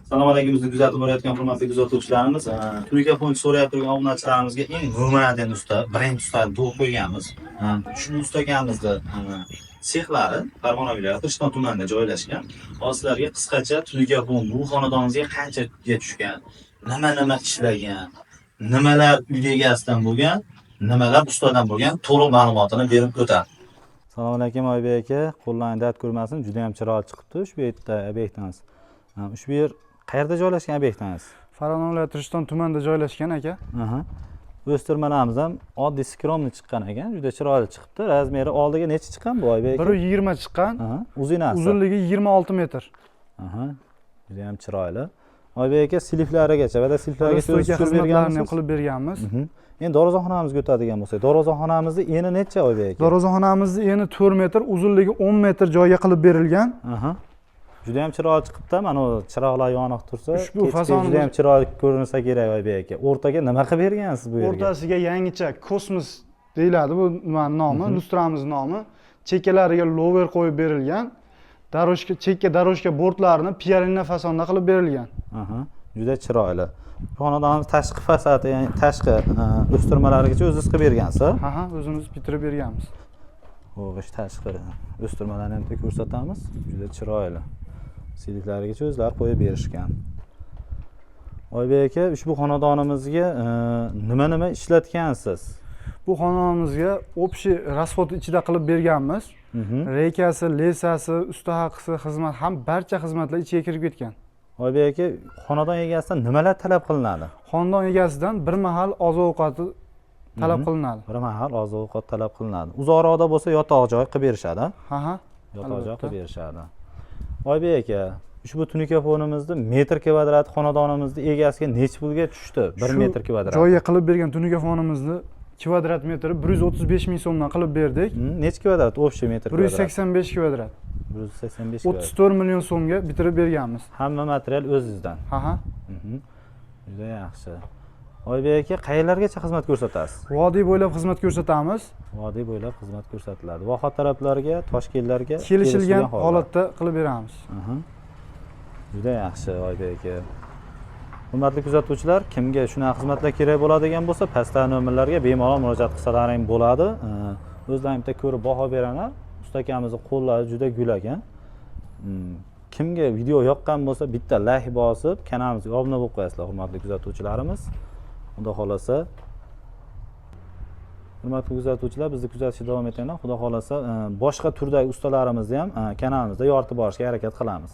Assalomu alaykum, bizni kuzatib borayotgan hurmatli kuzatuvchilarimiz. Tunukafonchi so'rayib turgan obunachilarimizga eng g'urmadan usta, birinchi ustani to'g'ri qo'yganmiz. Shu ustakamizda sexlari Farg'ona viloyati Rishton tumanida joylashgan. Sizlarga qisqacha Tunukafon bu xonadoningizga qanchaga tushgan, nima ishlagan, nimalar uy egasidan bo'lgan, nimalar ustadan bo'lgan to'liq ma'lumotini berib o'tadi. Assalomu alaykum Oybek aka, qo'llarni dard ko'rmasin, juda ham chiroyli chiqibdi ushbu yerda obyektimiz. Ushbu yer qayerda joylashgan obyektimiz? Farg'ona viloyati Rishton tumanida joylashgan aka. O'stirmalarimiz ham oddiy skromni chiqqan ekan, juda chiroyli chiqibdi. Razmeri oldiga necha chiqqan bu Oybek aka? 1.20 chiqqan. Uzinasi? Uzunligi 26 metr. Juda ham chiroyli. Oybek aka siliflarigacha va siliflargacha tushirib berganmiz, qilib berganmiz. Endi darvozaxonamizga o'tadigan bo'lsak, darvozaxonamizni eni necha Oybek aka? Darvozaxonamizni eni 4 metr, uzunligi 10 metr joyga qilib berilgan. Juda ham chiroyli chiqibdi. Mana bu chiroqlar yoniq tursa, ushbu fasonimiz juda ham chiroyli ko'rinsa kerak Oybek aka. O'rtaga nima qilib bergansiz bu yerga? O'rtasiga yangicha kosmos deyiladi bu nomi, lustramiz nomi. Chekkalariga lover qo'yib berilgan. Chekka darojka bortlarini pianinna fasonda qilib berilgan. Juda chiroyli. Xonadonimiz tashqi fasadi, ya'ni tashqi o'stirmalarigacha o'zingiz qilib bergansiz? O'zimiz bitirib berganmiz. Xo'sh, tashqi o'stirmalarni ham ko'rsatamiz. Juda chiroyli. Siliflarigacha o'zlari qo'yib berishgan. Oybek aka, ushbu xonadonimizga nima ishlatgansiz? Bu xonadonimizga общий расход ichida qilib berganmiz. Reykasi, lesasi, usta haqisi, xizmat ham barcha xizmatlar ichiga kirib ketgan. Oybek aka, xonadon egasidan nimalar talab qilinadi? Xonadon egasidan bir mahal oziq-ovqati talab qilinadi. Bir mahal oziq-ovqat talab qilinadi. Uzoqroqda bo'lsa yotoq joy qilib berishadi. Yotoq joy qilib berishadi. Oybek aka, ushbu Tunukafonimizni metr kvadrat xonadonimizni egasiga necha pulga tushdi? 1 metr kvadrat. Joyga qilib bergan Tunukafonimizni kvadrat metri 135 ming so'mdan qilib berdik. Necha kvadrat общий metr kvadrat? 185 kvadrat. 185 kvadrat. 34 million so'mga bitirib berganmiz. Hamma material o'zingizdan. Juda yaxshi. Oybek aka, qayerlargacha xizmat ko'rsatasiz? Vodiy bo'ylab xizmat ko'rsatamiz. Vodiy bo'ylab xizmat ko'rsatiladi. Voha taraflarga, Toshkentlarga kelishilgan holatda qilib beramiz. Juda yaxshi Oybek aka. Hurmatli kuzatuvchilar, kimga shunaqa xizmatlar kerak bo'ladigan bo'lsa, pastdagi nomerlarga bemalol murojaat qilsalaring bo'ladi. O'zlaring bitta ko'rib baho beraman. Ustakamizni qo'llari juda gul ekan. Kimga video yoqqan bo'lsa, bitta like bosib, kanalimizga obuna bo'lib qo'yasizlar, hurmatli kuzatuvchilarimiz. Xudo xolasa, hurmatli kuzatuvchilar, bizni kuzatishda davom etinglar. Xudo xolasa, boshqa turdagi ustalarimizni ham kanalimizda yoritib borishga harakat qilamiz.